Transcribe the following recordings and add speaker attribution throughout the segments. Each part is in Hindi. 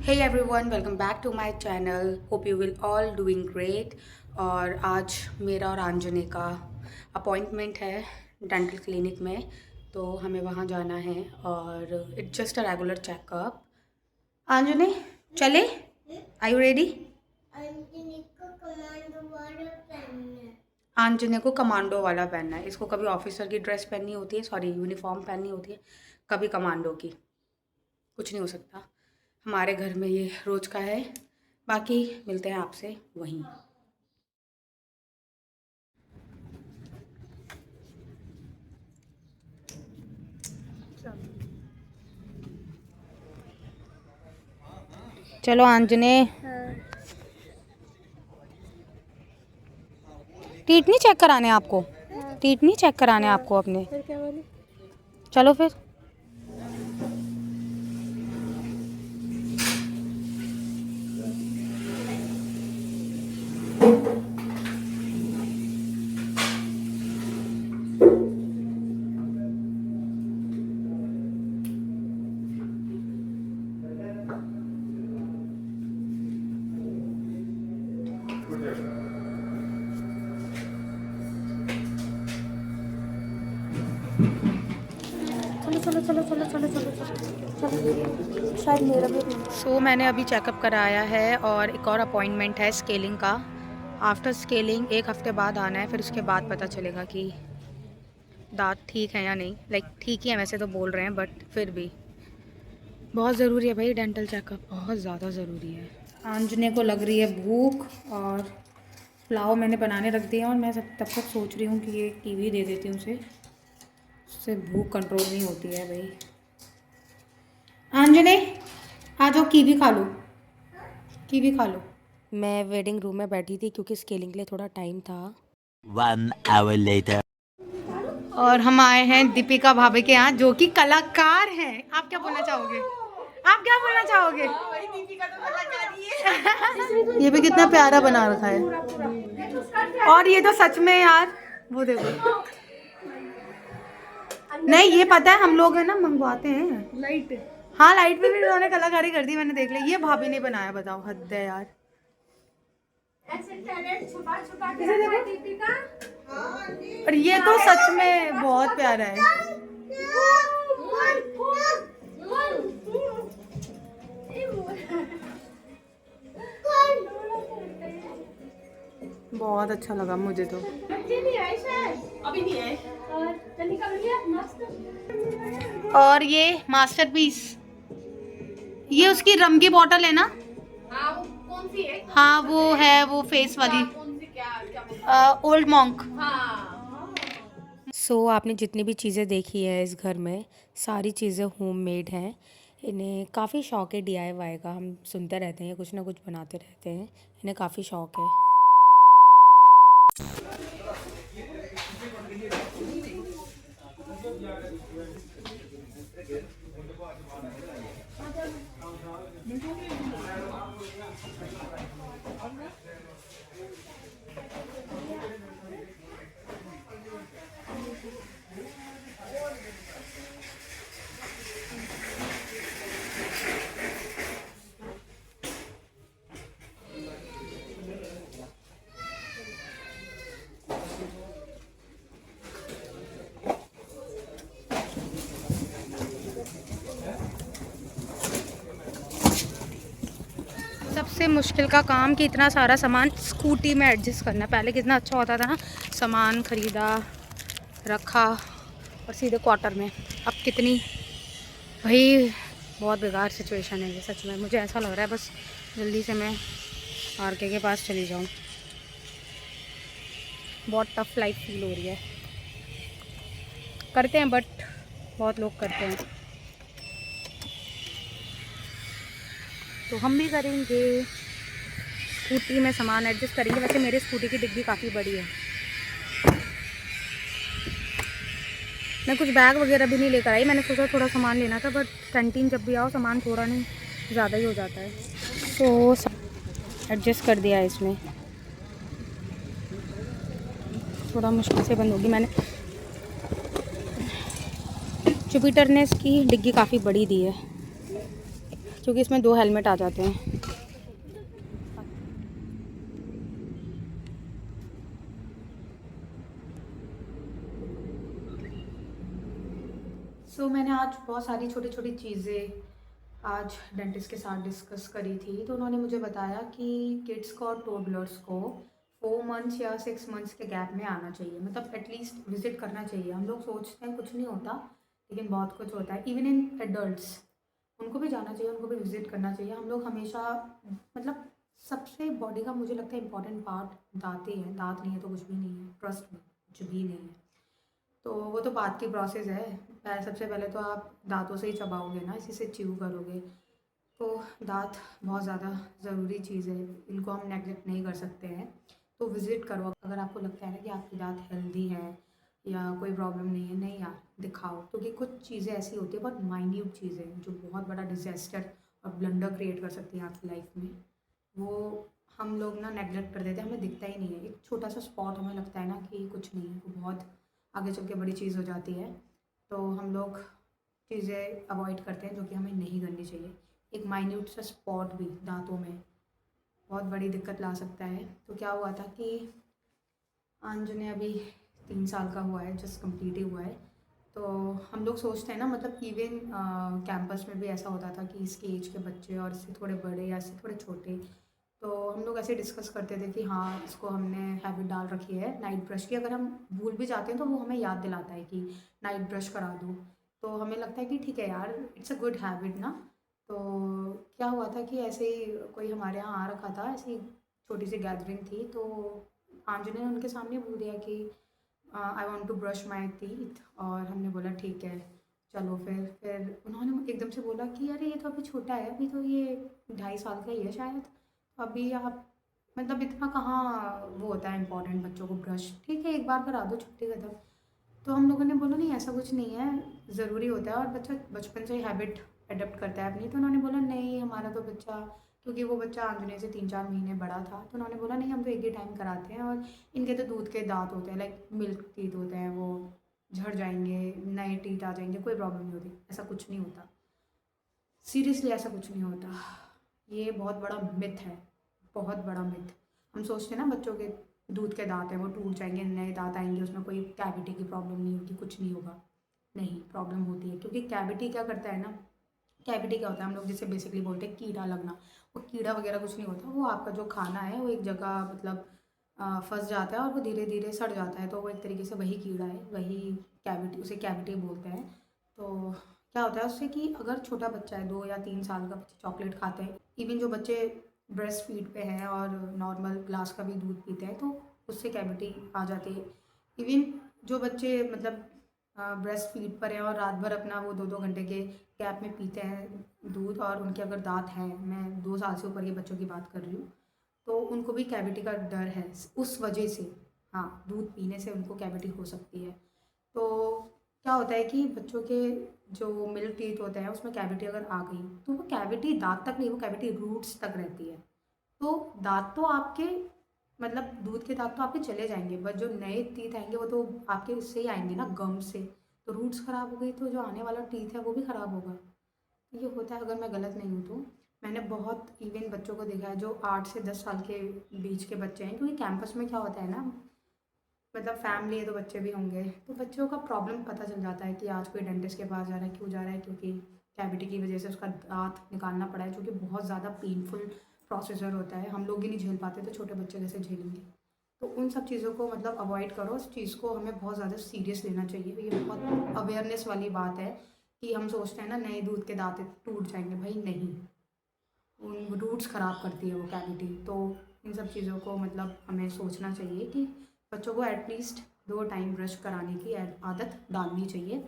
Speaker 1: Hey everyone, welcome back to my channel. Hope you will all doing great. और आज मेरा और आंजने का अपॉइंटमेंट है डेंटल क्लिनिक में, तो हमें वहाँ जाना है और it's just a regular checkup. आंजने चले? Are you ready? आंजने को कमांडो वाला पहनना है. इसको कभी ऑफिसर की ड्रेस पहननी होती है, सॉरी यूनिफॉर्म पहननी होती है, कभी कमांडो की. कुछ नहीं हो सकता. हमारे घर में ये रोज़ का है. बाकी मिलते हैं आपसे वहीं. चलो आंजने. टीथ नहीं चेक कराने आपको? टीथ नहीं चेक कराने आपको अपने? चलो फिर. चलो चलो चलो चलो चलो चलो. शायद मेरा भी. सो मैंने अभी चेकअप कराया है और एक और अपॉइंटमेंट है स्केलिंग का. आफ्टर स्केलिंग 1 हफ्ते बाद आना है, फिर उसके बाद पता चलेगा कि दांत ठीक है या नहीं. लाइक ठीक ही है वैसे तो बोल रहे हैं, बट फिर भी बहुत ज़रूरी है भाई डेंटल चेकअप, बहुत ज़्यादा ज़रूरी है. आंजने को लग रही है भूख और पुलाव मैंने बनाने रख दिया और मैं तब तक सोच रही हूँ कि ये कीवी दे देती हूँ उसे. उससे भूख कंट्रोल नहीं होती है भाई. आंजने आ जाओ, कीवी खा लो, कीवी खा लो. मैं वेटिंग रूम में बैठी थी क्योंकि स्केलिंग के लिए थोड़ा टाइम था.
Speaker 2: 1 hour later.
Speaker 1: और हम आए हैं दीपिका भाभी के यहाँ, जो कि कलाकार हैं. आप क्या बोलना चाहोगे? आप क्या बोलना चाहोगे? ये भी कितना प्यारा बना रखा है. और ये तो सच में यार, वो देखो. नहीं ये पता है, हम लोग है ना मंगवाते हैं लाइट. हाँ लाइट पे भी उन्होंने कलाकारी कर दी, मैंने देख लिया. ये भाभी ने बनाया, बताओ, हद है यार. और ये तो सच में बहुत प्यारा है. बहुत अच्छा लगा मुझे तो. अभी नहीं है. और ये मास्टरपीस, ये उसकी रम की बॉटल है ना? हाँ वो कौन सी है? हाँ वो है, वो फेस वाली. Old monk. सो आपने जितनी भी चीज़ें देखी है इस घर में, सारी चीज़ें होममेड हैं. इन्हें काफ़ी शौक है DIY का. हम सुनते रहते हैं, कुछ ना कुछ बनाते रहते हैं. इन्हें काफ़ी शौक है. सबसे मुश्किल का काम कि इतना सारा सामान स्कूटी में एडजस्ट करना. पहले कितना अच्छा होता था ना, सामान ख़रीदा, रखा और सीधे क्वार्टर में. अब कितनी भाई बहुत बेकार सिचुएशन है ये सच में. मुझे ऐसा लग रहा है बस जल्दी से मैं RK के पास चली जाऊँ. बहुत टफ लाइफ फील हो रही है. करते हैं बट बहुत लोग करते हैं, तो हम भी करेंगे. स्कूटी में सामान एडजस्ट करेंगे. वैसे मेरे स्कूटी की डिग्गी काफ़ी बड़ी है. मैं कुछ बैग वगैरह भी नहीं लेकर आई. मैंने सोचा थोड़ा सामान लेना था, बट कैंटीन जब भी आओ सामान थोड़ा नहीं ज़्यादा ही हो जाता है. तो एडजस्ट कर दिया है इसमें. थोड़ा मुश्किल से बंद होगी. मैंने जुपिटर ने इसकी डिग्गी काफ़ी बड़ी दी है. क्योंकि इसमें 2 हेलमेट आ जाते हैं। मैंने आज बहुत सारी छोटी-छोटी चीज़ें आज डेंटिस्ट के साथ डिस्कस करी थी, तो उन्होंने मुझे बताया कि किड्स को और टोडलर्स को 4 मंथ्स या 6 मंथ्स के गैप में आना चाहिए, मतलब एटलीस्ट विज़िट करना चाहिए। हम लोग सोचते हैं कुछ नहीं होता, लेकिन बहुत कुछ होता है। इवन इन एडल्ट्स, उनको भी जाना चाहिए, उनको भी विज़िट करना चाहिए। हम लोग हमेशा मतलब सबसे बॉडी का मुझे लगता है इम्पॉर्टेंट पार्ट दाँत ही है। दाँत नहीं है तो कुछ भी नहीं है, ट्रस्ट में कुछ भी नहीं है। तो वो तो बात की प्रोसेस है। सबसे पहले तो आप दाँतों से ही चबाओगे ना, इसी से च्यू करोगे। तो दाँत बहुत ज़्यादा ज़रूरी चीज़ है, इनको हम नेगलेक्ट नहीं कर सकते हैं। तो विज़िट करो अगर आपको लगता है ना कि आपकी दाँत हेल्दी है या कोई प्रॉब्लम नहीं है। नहीं यार, दिखाओ, क्योंकि कुछ चीज़ें ऐसी होती है, बहुत माइन्यूट चीज़ें जो बहुत बड़ा डिज़ास्टर और ब्लंडर क्रिएट कर सकती हैं आपकी लाइफ में। वो हम लोग ना नेगलेक्ट कर देते हैं, हमें दिखता ही नहीं है। एक छोटा सा स्पॉट हमें लगता है ना कि कुछ नहीं है, वो बहुत आगे चल के बड़ी चीज़ हो जाती है। तो हम लोग चीज़ें अवॉइड करते हैं जो कि हमें नहीं करनी चाहिए। एक माइन्यूट सा स्पॉट भी दांतों में बहुत बड़ी दिक्कत ला सकता है। तो क्या हुआ था कि अंज ने अभी 3 साल का हुआ है, जस्ट कंप्लीट ही हुआ है। तो हम लोग सोचते हैं ना, मतलब इवन कैंपस में भी ऐसा होता था कि इसकी एज के बच्चे और इससे थोड़े बड़े या इससे थोड़े छोटे, तो हम लोग ऐसे डिस्कस करते थे कि हाँ, इसको हमने हैबिट डाल रखी है नाइट ब्रश की। अगर हम भूल भी जाते हैं तो वो हमें याद दिलाता है कि नाइट ब्रश करा दो। तो हमें लगता है कि ठीक है यार, इट्स अ गुड हैबिट ना। तो क्या हुआ था कि ऐसे ही कोई हमारे यहाँ आ रखा था, ऐसी छोटी सी गैदरिंग थी। तो आंजू ने उनके सामने बोल दिया कि I want to brush my teeth. और हमने बोला ठीक है चलो। फिर उन्होंने एकदम से बोला कि अरे ये तो अभी छोटा है, अभी तो ये 2.5 साल का ही है शायद, अभी आप मतलब इतना कहाँ वो होता है इम्पोर्टेंट बच्चों को ब्रश। ठीक है, एक बार करा दो, छुट्टी खत्म। तो हम लोगों ने बोला नहीं, ऐसा कुछ नहीं है, ज़रूरी होता है और बच्चा बचपन से ही हैबिट अडॉप्ट करता है अपनी। तो उन्होंने बोला नहीं, हमारा तो बच्चा, क्योंकि वो बच्चा आंजने से 3-4 महीने बड़ा था, तो उन्होंने बोला नहीं, हम तो एक ही टाइम कराते हैं और इनके तो दूध के दांत होते हैं, लाइक मिल्क टीथ होते हैं, वो झड़ जाएंगे, नए टीथ आ जाएंगे, कोई प्रॉब्लम नहीं होती। ऐसा कुछ नहीं होता, सीरियसली ऐसा कुछ नहीं होता। ये बहुत बड़ा मिथ है, बहुत बड़ा मिथ। हम सोचते हैं ना बच्चों के दूध के दांत हैं वो टूट जाएंगे, नए दांत आएंगे, उसमें कोई कैविटी की प्रॉब्लम नहीं होगी, कुछ नहीं होगा। नहीं, प्रॉब्लम होती है, क्योंकि कैविटी क्या करता है ना, कैविटी क्या होता है, हम लोग जिसे बेसिकली बोलते हैं कीड़ा लगना। वो कीड़ा वगैरह कुछ नहीं होता, वो आपका जो खाना है वो एक जगह मतलब फंस जाता है और वो धीरे धीरे सड़ जाता है। तो वो एक तरीके से वही कीड़ा है, वही कैविटी, उसे कैविटी बोलते हैं। तो क्या होता है उससे कि अगर छोटा बच्चा है, 2 या 3 साल का बच्चा चॉकलेट खाते हैं, इवन जो बच्चे ब्रेस्ट फीड पे हैं और नॉर्मल ग्लास का भी दूध पीते हैं, तो उससे कैविटी आ जाती है। इवन जो बच्चे मतलब ब्रेस्ट फीड पर हैं और रात भर अपना वो 2-2 घंटे के गैप में पीते हैं दूध, और उनके अगर दांत हैं, मैं 2 साल से ऊपर के बच्चों की बात कर रही हूँ, तो उनको भी कैविटी का डर है उस वजह से। हाँ, दूध पीने से उनको कैविटी हो सकती है। तो क्या होता है कि बच्चों के जो मिल्क टीथ होते हैं उसमें कैविटी अगर आ गई, तो वो कैविटी दांत तक नहीं, वो कैविटी रूट्स तक रहती है। तो दांत तो आपके मतलब दूध के दांत तो आपके चले जाएंगे, बट जो नए टीथ आएंगे वो तो आपके उससे ही आएंगे ना, गम से। तो रूट्स ख़राब हो गई तो जो आने वाला टीथ है वो भी ख़राब होगा। ये होता है, अगर मैं गलत नहीं हूँ तो। मैंने बहुत इवन बच्चों को देखा है जो 8 से 10 साल के बीच के बच्चे हैं, क्योंकि कैंपस में क्या होता है ना, मतलब फैमिली है तो बच्चे भी होंगे, तो बच्चों का प्रॉब्लम पता चल जाता है कि आज कोई डेंटिस्ट के पास जा रहा है, क्यों जा रहा है, क्योंकि कैविटी की वजह से उसका दांत निकालना पड़ा है, जो कि बहुत ज़्यादा पेनफुल प्रोसीजर होता है। हम लोग ही नहीं झेल पाते तो छोटे बच्चे कैसे झेलेंगे। तो उन सब चीज़ों को मतलब अवॉइड करो, उस चीज़ को हमें बहुत ज़्यादा सीरियस लेना चाहिए। ये बहुत अवेयरनेस वाली बात है कि हम सोचते हैं ना नए दूध के दांत टूट जाएंगे, भाई नहीं, उन रूट्स ख़राब करती है वो कैविटी। तो इन सब चीज़ों को मतलब हमें सोचना चाहिए कि बच्चों को एटलीस्ट 2 टाइम ब्रश कराने की आदत डालनी चाहिए।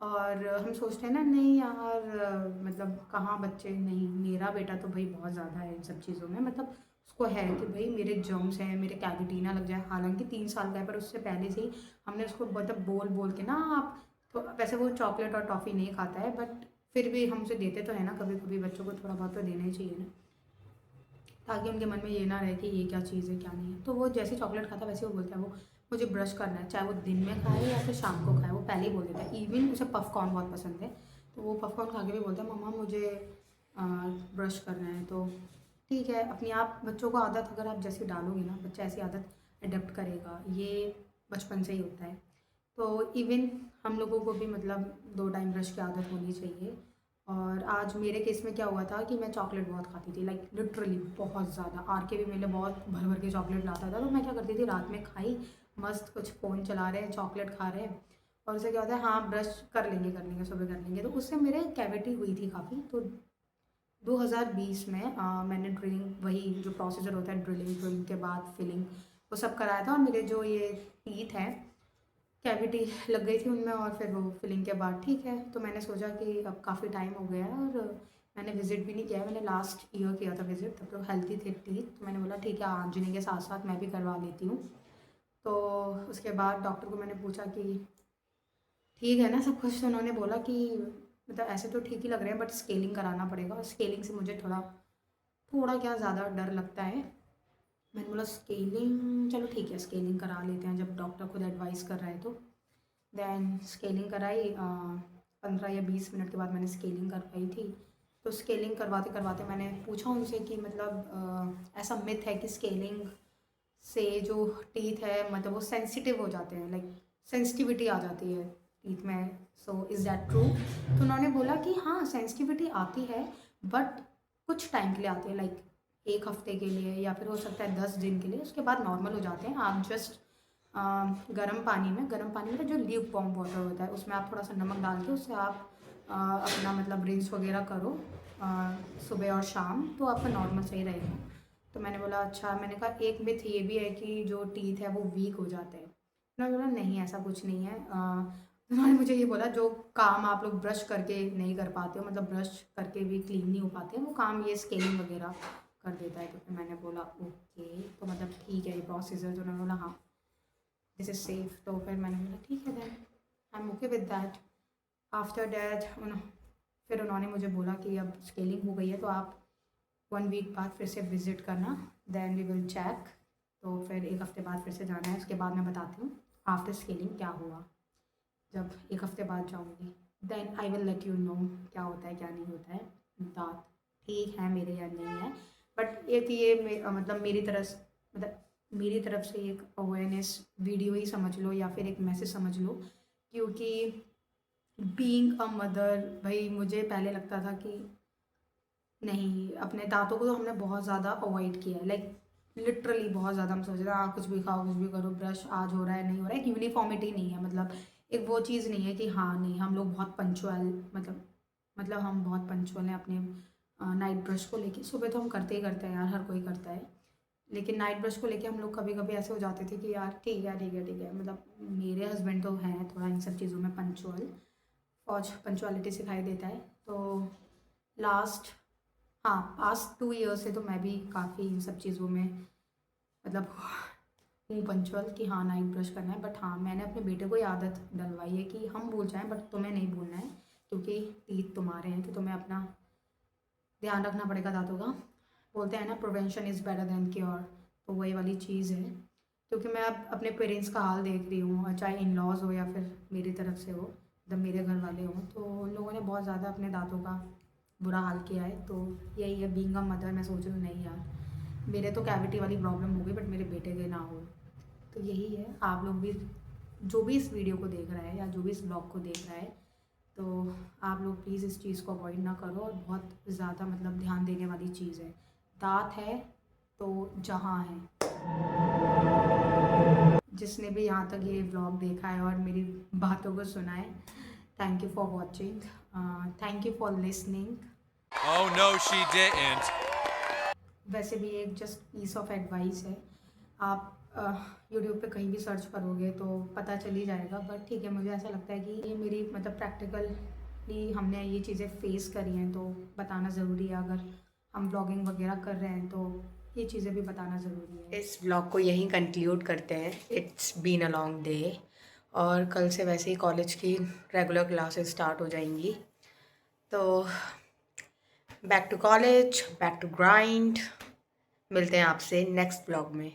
Speaker 1: और हम सोचते हैं ना नहीं यार, मतलब कहाँ बच्चे, नहीं, मेरा बेटा तो भाई बहुत ज़्यादा है इन सब चीज़ों में, मतलब उसको है कि भाई मेरे जर्म्स हैं, मेरे कैविटी ना लग जाए। हालांकि 3 साल का है, पर उससे पहले से ही हमने उसको मतलब बोल बोल के ना, आप तो वैसे वो चॉकलेट और टॉफ़ी नहीं खाता है, बट फिर भी हम उसे देते तो है ना, कभी कभी बच्चों को थोड़ा बहुत तो देना ही चाहिए ना, ताकि उनके मन में ये ना रहे कि ये क्या चीज़ है क्या नहीं है। तो वो जैसे चॉकलेट खाता है वैसे वो बोलता है वो मुझे ब्रश करना है, चाहे वो दिन में खाए या फिर शाम को खाए, वो पहले ही बोल देता है। इवन उसे पफकॉर्न बहुत पसंद है, तो वो पफकॉर्न खा के भी बोलता है मम्मा मुझे ब्रश करना है तो ठीक है। अपनी आप बच्चों को आदत अगर आप जैसी डालोगे ना, बच्चा ऐसी आदत अडेप्ट करेगा, ये बचपन से ही होता है। तो इवन हम लोगों को भी मतलब 2 टाइम ब्रश की आदत होनी चाहिए। और आज मेरे केस में क्या हुआ था कि मैं चॉकलेट बहुत खाती थी, लाइक लिटरली बहुत ज़्यादा। आर के भी मेरे लिए बहुत भर भर के चॉकलेट लाता था, तो मैं क्या करती थी, रात में खाई, मस्त कुछ फ़ोन चला रहे हैं, चॉकलेट खा रहे हैं, और उससे क्या होता है, हाँ ब्रश कर लेंगे सुबह कर लेंगे, तो उससे मेरे कैविटी हुई थी काफ़ी। तो 2020 में मैंने ड्रिलिंग, वही जो प्रोसीजर होता है ड्रिलिंग के बाद फिलिंग, वो सब कराया था। और मेरे जो ये टीथ हैं, कैविटी लग गई थी उनमें, और फिर वो फिलिंग के बाद ठीक है। तो मैंने सोचा कि अब काफ़ी टाइम हो गया है और मैंने विज़िट भी नहीं किया है, मैंने लास्ट ईयर किया था विज़िट, तब तो हेल्थी थे टीथ। तो मैंने बोला ठीक है, आंजनी के साथ साथ मैं भी करवा लेती हूँ। तो उसके बाद डॉक्टर को मैंने पूछा कि ठीक है ना सब कुछ, तो उन्होंने बोला कि मतलब ऐसे तो ठीक ही लग रहे हैं, बट स्केलिंग कराना पड़ेगा, और स्केलिंग से मुझे थोड़ा थोड़ा क्या ज़्यादा डर लगता है। मैंने बोला स्केलिंग चलो ठीक है, स्केलिंग करा लेते हैं, जब डॉक्टर खुद एडवाइस कर रहा है तो। देन स्केलिंग कराई, 15 या 20 मिनट के बाद मैंने स्केलिंग करवाई थी। तो स्केलिंग करवाते करवाते मैंने पूछा उनसे कि मतलब ऐसा मिथ है कि स्केलिंग से जो टीथ है मतलब वो सेंसिटिव हो जाते हैं, लाइक सेंसिटिविटी आ जाती है टीथ में, सो इज़ दैट ट्रू? तो उन्होंने बोला कि हाँ सेंसिटिविटी आती है, बट कुछ टाइम के लिए आती है, लाइक 1 हफ्ते के लिए, या फिर हो सकता है 10 दिन के लिए, उसके बाद नॉर्मल हो जाते हैं। आप जस्ट गर्म पानी में जो ल्यूक वार्म वाटर होता है उसमें आप थोड़ा सा नमक डाल के उससे आप अपना मतलब रिंस वगैरह करो सुबह और शाम, तो आपका नॉर्मल सही रहेगा। तो मैंने बोला अच्छा, मैंने कहा एक मिथ ये भी है कि जो टीथ है वो वीक हो जाते हैं। उन्होंने बोला नहीं ऐसा कुछ नहीं है। उन्होंने मुझे ये बोला जो काम आप लोग ब्रश करके नहीं कर पाते हो, मतलब ब्रश करके भी क्लीन नहीं हो पाते, वो काम ये स्केलिंग वगैरह कर देता है। तो फिर मैंने बोला ओके, तो मतलब ठीक है ये प्रोसीजर। तो उन्होंने बोला हाँ दिस इज़ सेफ। तो फिर मैंने बोला ठीक है then I am okay with that. After that फिर उन्होंने मुझे बोला कि अब स्केलिंग हो गई है तो आप 1 वीक बाद फिर से विज़िट करना, देन वी विल चेक। तो फिर 1 हफ्ते बाद फिर से जाना है, उसके बाद मैं बताती हूँ आफ्टर स्केलिंग क्या हुआ। जब 1 हफ्ते बाद जाऊँगी then I will let you know क्या होता है क्या नहीं होता है, दांत ठीक है मेरे या नहीं है। बट एक ये मतलब मेरी तरफ से एक अवेयरनेस वीडियो ही समझ लो या फिर एक मैसेज समझ लो, क्योंकि बीइंग अ मदर, भाई मुझे पहले लगता था कि नहीं, अपने दांतों को तो हमने बहुत ज़्यादा अवॉइड किया है, लाइक लिटरली बहुत ज़्यादा। हम सोच रहे हैं हाँ कुछ भी खाओ कुछ भी करो, ब्रश आज हो रहा है नहीं हो रहा है, एक यूनिफॉर्मिटी नहीं है, मतलब एक वो चीज़ नहीं है कि हाँ नहीं हम लोग बहुत पंचुअल, मतलब हम बहुत पंचुअल हैं अपने नाइट ब्रश को लेके। सुबह तो हम करते ही करते हैं यार, हर कोई करता है, लेकिन नाइट ब्रश को लेके हम लोग कभी कभी ऐसे हो जाते थे कि यार ठीक है ठीक है ठीक है। मतलब मेरे हस्बैंड तो हैं थोड़ा इन सब चीज़ों में पंचुअल, फौज पंचुअलिटी सिखाई देता है। तो लास्ट, हाँ पास्ट 2 ईयर से तो मैं भी काफ़ी इन सब चीज़ों में मतलब हूँ पंचुअल कि हाँ नाइट ब्रश करना है। बट हाँ मैंने अपने बेटे को ये आदत डलवाई है कि हम भूल जाएं बट तुम्हें नहीं भूलना है, क्योंकि टीथ तुम्हारे हैं, तो तुम्हें अपना ध्यान रखना पड़ेगा दांतों का। बोलते हैं ना prevention is better than cure, तो वही वाली चीज़ है। क्योंकि मैं अब अपने पेरेंट्स का हाल देख रही हूँ, चाहे इन लॉज हो या फिर मेरी तरफ से हो, जब मेरे घर वाले हों, तो उन लोगों ने बहुत ज़्यादा अपने दांतों का बुरा हाल किया है। तो यही है बीइंग अ मदर, मैं सोच रही हूँ नहीं यार मेरे तो कैविटी वाली प्रॉब्लम हो गई बट मेरे बेटे के ना हो। तो यही है, आप लोग भी जो भी इस वीडियो को देख रहा है या जो भी इस ब्लॉग को देख रहा है, तो आप लोग प्लीज़ इस चीज़ को अवॉइड ना करो, और बहुत ज़्यादा मतलब ध्यान देने वाली चीज़ है। दांत है तो जहाँ है। जिसने भी यहाँ तक ये ब्लॉग देखा है और मेरी बातों को सुना है, thank you for watching, thank you for listening.
Speaker 3: Oh no, she didn't.
Speaker 1: वैसे भी एक जस्ट पीस ऑफ एडवाइस है, आप यूट्यूब पे कहीं भी सर्च करोगे तो पता चल ही जाएगा। बट ठीक है, मुझे ऐसा लगता है कि ये मेरी मतलब प्रैक्टिकली हमने ये चीज़ें फेस करी हैं तो बताना ज़रूरी है। अगर हम ब्लॉगिंग वगैरह कर रहे हैं तो ये चीज़ें भी बताना ज़रूरी है। इस ब्लॉग को यहीं कंक्लूड करते हैं। It's been a long day, और कल से वैसे ही कॉलेज की रेगुलर क्लासेस स्टार्ट हो जाएंगी, तो back to college, back to grind. मिलते हैं आपसे नेक्स्ट ब्लॉग में।